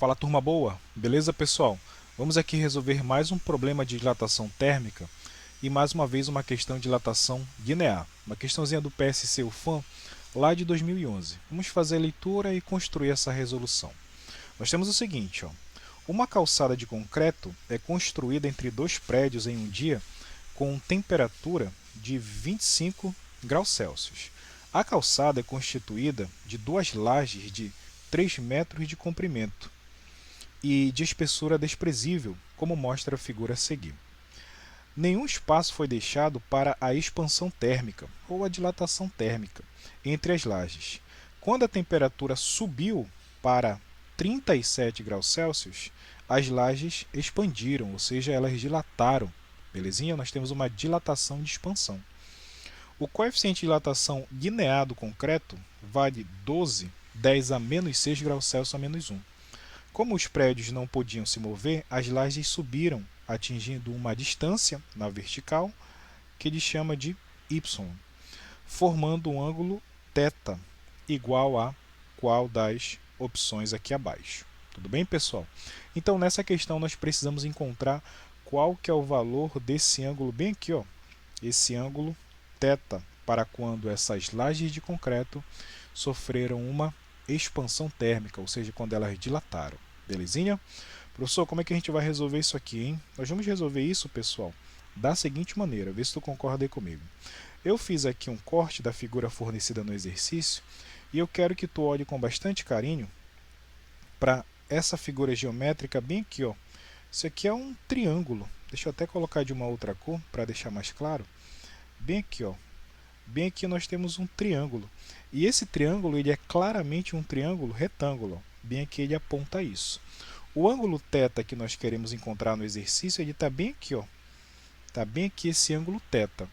Fala, turma boa, beleza, pessoal? Vamos aqui resolver mais um problema de dilatação térmica e mais uma vez uma questão de dilatação linear, uma questãozinha do PSC UFAM lá de 2011. Vamos fazer a leitura e construir essa resolução. Nós temos o seguinte, ó, uma calçada de concreto é construída entre dois prédios em um dia com temperatura de 25 graus Celsius. A calçada é constituída de duas lajes de 3 metros de comprimento e de espessura desprezível, como mostra a figura a seguir. Nenhum espaço foi deixado para a expansão térmica ou a dilatação térmica entre as lajes. Quando a temperatura subiu para 37 graus Celsius, as lajes expandiram, ou seja, elas dilataram. Belezinha? Nós temos uma dilatação de expansão. O coeficiente de dilatação linear do concreto vale 12, 10 a menos 6 graus Celsius a menos 1. Como os prédios não podiam se mover, as lajes subiram, atingindo uma distância na vertical, que ele chama de y, formando um ângulo θ igual a qual das opções aqui abaixo. Tudo bem, pessoal? Então, nessa questão, nós precisamos encontrar qual que é o valor desse ângulo bem aqui, ó, esse ângulo θ, para quando essas lajes de concreto sofreram uma expansão térmica, ou seja, quando elas dilataram. Belezinha? Professor, como é que a gente vai resolver isso aqui, hein? Nós vamos resolver isso, pessoal, da seguinte maneira, vê se tu concorda aí comigo. Eu fiz aqui um corte da figura fornecida no exercício e eu quero que tu olhe com bastante carinho para essa figura geométrica bem aqui, ó. Isso aqui é um triângulo. Deixa eu até colocar de uma outra cor para deixar mais claro. Bem aqui, ó. Bem aqui nós temos um triângulo. E esse triângulo ele é claramente um triângulo retângulo. Bem aqui ele aponta isso. O ângulo θ que nós queremos encontrar no exercício, ele está bem aqui, ó. Está bem aqui esse ângulo θ.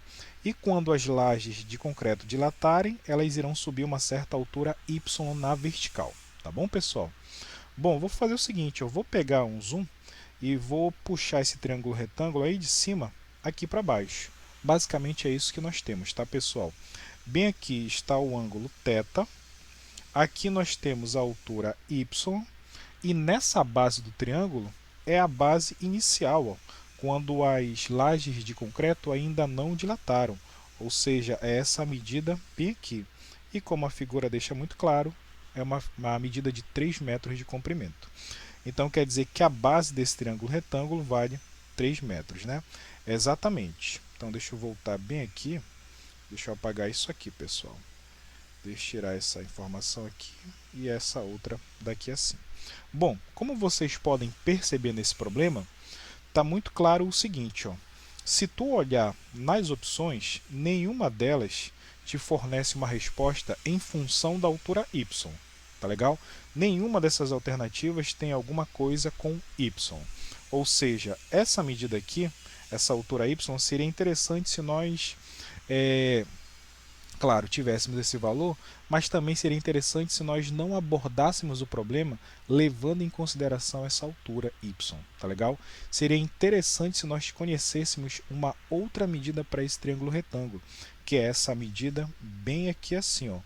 E quando as lajes de concreto dilatarem, elas irão subir uma certa altura y na vertical. Tá bom, pessoal? Bom, vou fazer o seguinte, eu vou pegar um zoom e vou puxar esse triângulo retângulo aí de cima aqui para baixo. Basicamente é isso que nós temos, tá, pessoal? Bem aqui está o ângulo θ, aqui nós temos a altura y, e nessa base do triângulo é a base inicial, ó, quando as lajes de concreto ainda não dilataram, ou seja, é essa medida bem aqui. E como a figura deixa muito claro, é uma medida de 3 metros de comprimento. Então quer dizer que a base desse triângulo retângulo vale 3 metros, né? Exatamente. Então deixa eu voltar bem aqui, deixa eu apagar isso aqui, pessoal. Deixa eu tirar essa informação aqui e essa outra daqui assim. Bom, como vocês podem perceber nesse problema, está muito claro o seguinte, ó. Se tu olhar nas opções, nenhuma delas te fornece uma resposta em função da altura y. Tá legal? Nenhuma dessas alternativas tem alguma coisa com y. Ou seja, essa medida aqui, essa altura y, seria interessante se nós, claro, tivéssemos esse valor, mas também seria interessante se nós não abordássemos o problema levando em consideração essa altura y, tá legal? Seria interessante se nós conhecêssemos uma outra medida para esse triângulo retângulo, que é essa medida bem aqui assim, ó.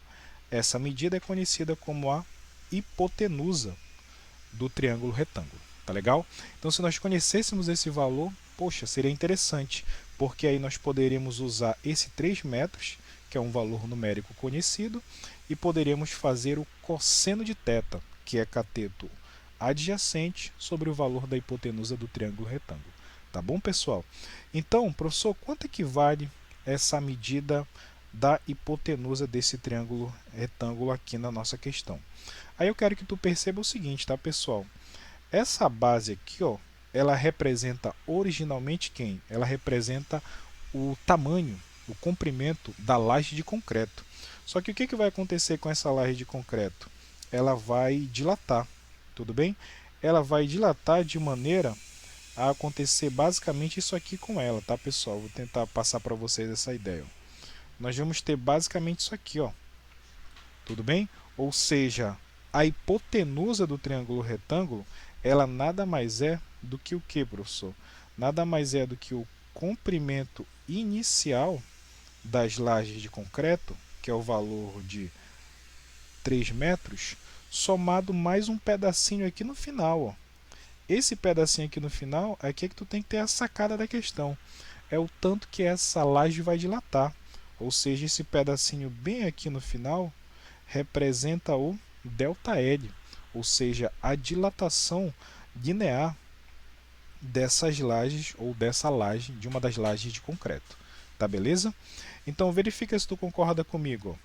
Essa medida é conhecida como a hipotenusa do triângulo retângulo, tá legal? Então, se nós conhecêssemos esse valor, poxa, seria interessante, porque aí nós poderíamos usar esse 3 metros, que é um valor numérico conhecido, e poderíamos fazer o cosseno de θ, que é cateto adjacente, sobre o valor da hipotenusa do triângulo retângulo. Tá bom, pessoal? Então, professor, quanto equivale essa medida da hipotenusa desse triângulo retângulo aqui na nossa questão? Aí eu quero que tu perceba o seguinte, tá, pessoal? Essa base aqui, ó, ela representa originalmente quem? Ela representa o tamanho, o comprimento da laje de concreto. Só que o que vai acontecer com essa laje de concreto? Ela vai dilatar, tudo bem? Ela vai dilatar de maneira a acontecer basicamente isso aqui com ela, tá, pessoal? Vou tentar passar para vocês essa ideia. Ó. Nós vamos ter basicamente isso aqui, ó. Tudo bem? Ou seja, a hipotenusa do triângulo retângulo, ela nada mais é do que o que, professor? Nada mais é do que o comprimento inicial das lajes de concreto, que é o valor de 3 metros, somado mais um pedacinho aqui no final, ó. Esse pedacinho aqui no final, aqui é que tu tem que ter a sacada da questão. É o tanto que essa laje vai dilatar. Ou seja, esse pedacinho bem aqui no final representa o ΔL, ou seja, a dilatação linear dessas lajes ou dessa laje, de uma das lajes de concreto. Tá beleza? Então verifica se tu concorda comigo.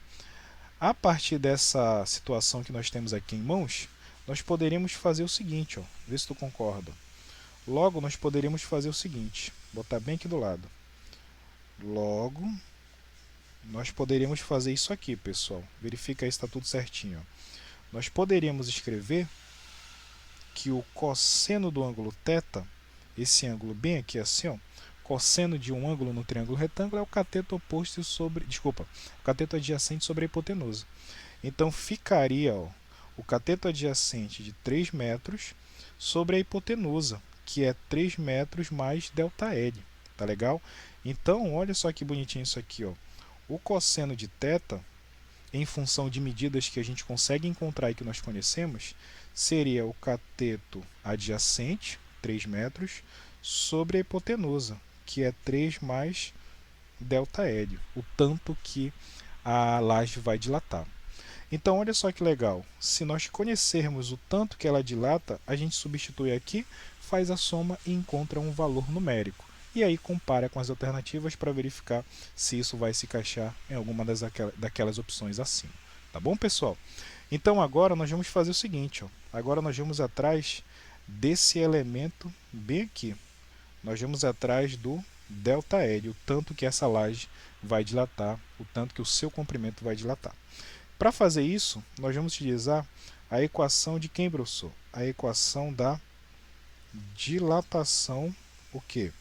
A partir dessa situação que nós temos aqui em mãos, nós poderíamos fazer o seguinte, ó, vê se tu concorda. Logo, nós poderíamos fazer o seguinte, botar bem aqui do lado. Logo, nós poderíamos fazer isso aqui, pessoal. Verifica aí se está tudo certinho. Nós poderíamos escrever que o cosseno do ângulo θ, esse ângulo bem aqui assim, ó, cosseno de um ângulo no triângulo retângulo é o cateto oposto sobre, desculpa, o cateto adjacente sobre a hipotenusa. Então ficaria, ó, o cateto adjacente de 3 metros sobre a hipotenusa, que é 3 metros mais ΔL. Tá legal? Então, olha só que bonitinho isso aqui, ó. O cosseno de θ, em função de medidas que a gente consegue encontrar e que nós conhecemos, seria o cateto adjacente, 3 metros, sobre a hipotenusa, que é 3 mais ΔL, o tanto que a laje vai dilatar. Então, olha só que legal. Se nós conhecermos o tanto que ela dilata, a gente substitui aqui, faz a soma e encontra um valor numérico. E aí compara com as alternativas para verificar se isso vai se encaixar em alguma daquelas opções acima. Tá bom, pessoal? Então, agora nós vamos fazer o seguinte. Ó. Agora nós vamos atrás desse elemento bem aqui. Nós vamos atrás do ΔL, o tanto que essa laje vai dilatar, o tanto que o seu comprimento vai dilatar. Para fazer isso, nós vamos utilizar a equação de quem, professor? A equação da dilatação, o quê?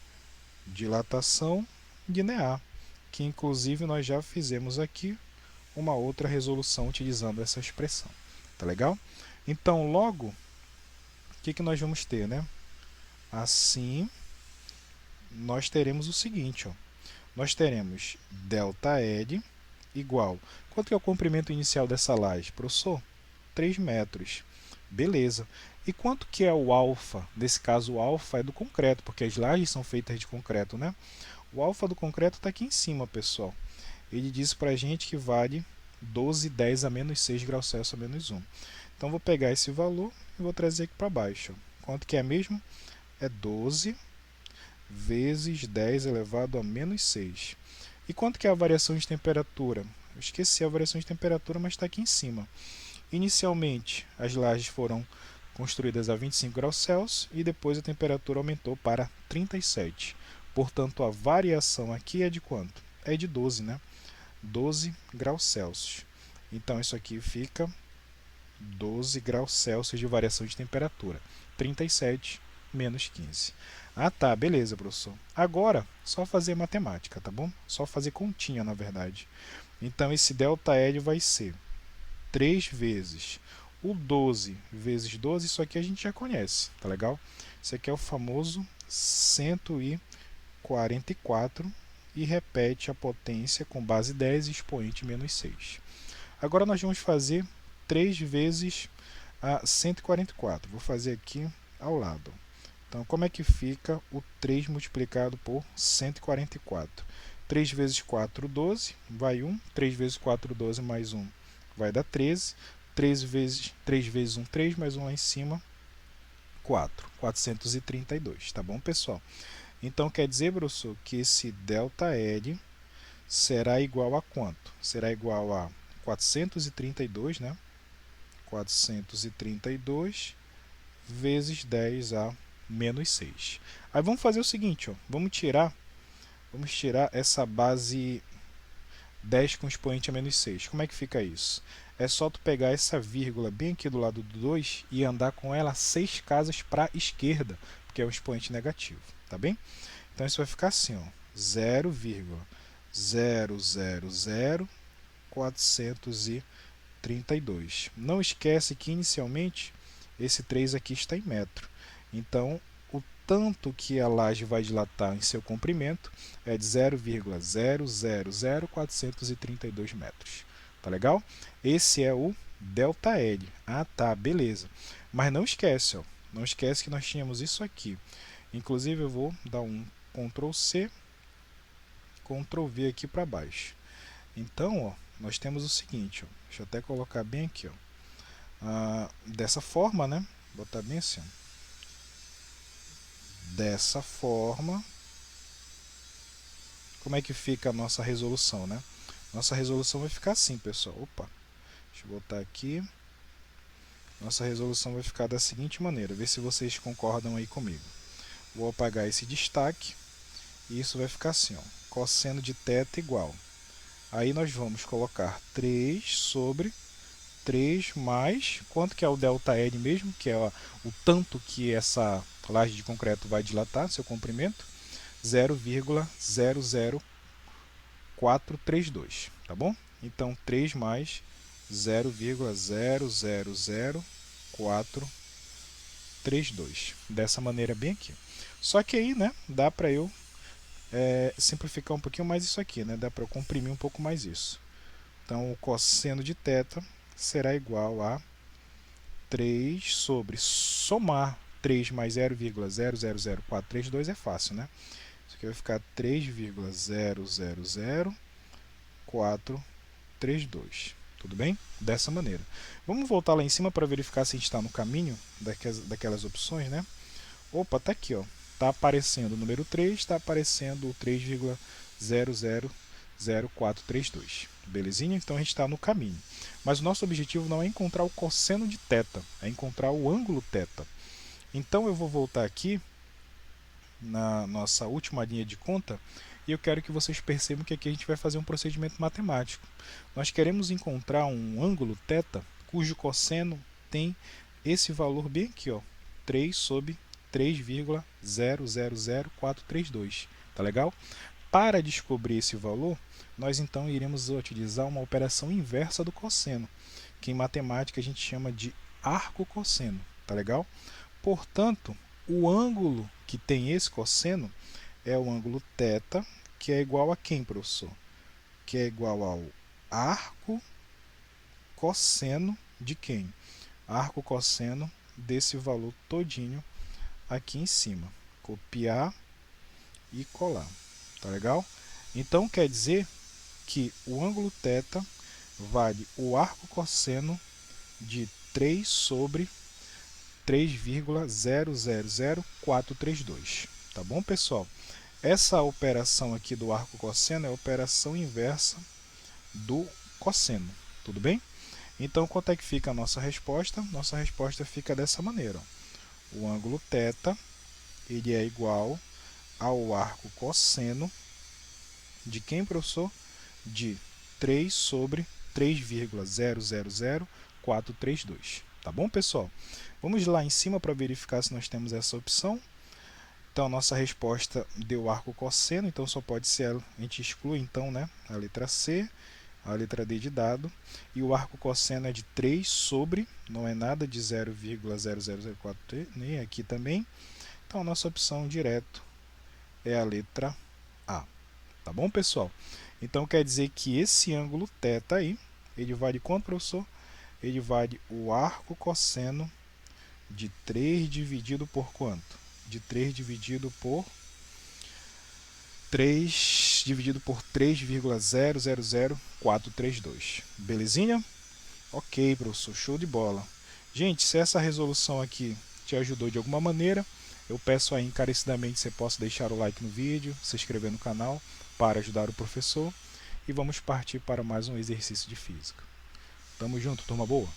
Dilatação linear, que inclusive nós já fizemos aqui uma outra resolução utilizando essa expressão. Tá legal? Então, logo, o que nós vamos ter, né? Assim, nós teremos o seguinte, ó. Nós teremos ΔL igual. Quanto que é o comprimento inicial dessa laje? Professor, 3 metros. Beleza. E quanto que é o alfa? Nesse caso, o alfa é do concreto, porque as lajes são feitas de concreto, né? O alfa do concreto está aqui em cima, pessoal. Ele diz para a gente que vale 12,10 a menos 6 graus Celsius a menos 1. Então, vou pegar esse valor e vou trazer aqui para baixo. Quanto que é mesmo? É 12 vezes 10 elevado a menos 6. E quanto que é a variação de temperatura? Eu esqueci a variação de temperatura, mas está aqui em cima. Inicialmente, as lajes foram construídas a 25 graus Celsius e depois a temperatura aumentou para 37. Portanto, a variação aqui é de quanto? É de 12, né? 12 graus Celsius. Então, isso aqui fica 12 graus Celsius de variação de temperatura. 37 menos 15. Ah, tá, beleza, professor. Agora, só fazer matemática, tá bom? Só fazer continha, na verdade. Então, esse ΔL vai ser 3 vezes o 12 vezes 12, isso aqui a gente já conhece, tá legal? Isso aqui é o famoso 144 e repete a potência com base 10 e expoente menos 6. Agora nós vamos fazer 3 vezes a 144. Vou fazer aqui ao lado. Então, como é que fica o 3 multiplicado por 144? 3 vezes 4, 12, vai 1. 3 vezes 4, 12, mais 1, vai dar 13. 3 vezes 1, 3, mais 1 lá em cima, 4. 432, tá bom, pessoal? Então, quer dizer, professor, que esse ΔL será igual a quanto? Será igual a 432, né? 432 vezes 10 a menos 6. Aí vamos fazer o seguinte, ó, vamos tirar essa base 10 com expoente a menos 6. Como é que fica isso? É só tu pegar essa vírgula bem aqui do lado do 2 e andar com ela 6 casas para a esquerda, porque é um expoente negativo, tá bem? Então isso vai ficar assim, ó, 0,000432. Não esquece que inicialmente esse 3 aqui está em metro. Então, o tanto que a laje vai dilatar em seu comprimento é de 0,000432 metros. Tá legal? Esse é o ΔL. Ah, tá, beleza. Mas não esquece, ó. Não esquece que nós tínhamos isso aqui. Inclusive eu vou dar um Ctrl C, Ctrl V aqui para baixo. Então, ó, nós temos o seguinte, ó. Deixa eu até colocar bem aqui, ó. Dessa forma, né? Vou botar bem assim, ó. Dessa forma, como é que fica a nossa resolução, né? Nossa resolução vai ficar assim, pessoal. Opa, deixa eu botar aqui. Nossa resolução vai ficar da seguinte maneira. Vê se vocês concordam aí comigo. Vou apagar esse destaque. E isso vai ficar assim, ó. Cosseno de θ igual. Aí nós vamos colocar 3 sobre 3 mais, quanto que é o ΔL mesmo, que é o tanto que essa laje de concreto vai dilatar, seu comprimento, 0,00432, tá bom? Então 3 mais 0,00432, dessa maneira bem aqui. Só que aí, né, dá para eu simplificar um pouquinho mais isso aqui, né? Dá para eu comprimir um pouco mais isso. Então o cosseno de θ será igual a 3 sobre somar 3 mais 0,000432 é fácil, né? Isso aqui vai ficar 3,000432. Tudo bem? Dessa maneira. Vamos voltar lá em cima para verificar se a gente está no caminho daquelas opções, né? Opa, tá aqui, ó. Tá aparecendo o número 3, está aparecendo o 3,000432. Belezinha? Então a gente está no caminho. Mas o nosso objetivo não é encontrar o cosseno de θ, é encontrar o ângulo θ. Então eu vou voltar aqui na nossa última linha de conta e eu quero que vocês percebam que aqui a gente vai fazer um procedimento matemático. Nós queremos encontrar um ângulo θ cujo cosseno tem esse valor bem aqui, ó, 3 sobre 3,000432. Tá legal? Para descobrir esse valor, nós então iremos utilizar uma operação inversa do cosseno, que em matemática a gente chama de arco-cosseno. Tá legal? Portanto, o ângulo que tem esse cosseno é o ângulo θ, que é igual a quem, professor? Que é igual ao arco-cosseno de quem? Arco-cosseno desse valor todinho aqui em cima. Copiar e colar. Tá legal? Então quer dizer que o ângulo θ vale o arco-cosseno de 3 sobre 3,000432. Tá bom, pessoal? Essa operação aqui do arco-cosseno é a operação inversa do cosseno. Tudo bem? Então, quanto é que fica a nossa resposta? Nossa resposta fica dessa maneira. O ângulo θ ele é igual ao arco-cosseno de quem, professor? De 3 sobre 3,000432. Tá bom, pessoal? Vamos lá em cima para verificar se nós temos essa opção. Então, a nossa resposta deu arco-cosseno, então só pode ser, a gente exclui então, né, a letra C, a letra D de dado, e o arco-cosseno é de 3 sobre, não é nada de 0,0004, nem aqui também. Então, a nossa opção direto é a letra A. Tá bom, pessoal? Então, quer dizer que esse ângulo θ aí, ele vale quanto, professor? Ele vale o arco-cosseno de 3 dividido por quanto? De 3 dividido por 3,000432. Belezinha? Ok, professor, show de bola. Gente, se essa resolução aqui te ajudou de alguma maneira, eu peço aí encarecidamente que você possa deixar o like no vídeo, se inscrever no canal para ajudar o professor e vamos partir para mais um exercício de física. Tamo junto, turma boa!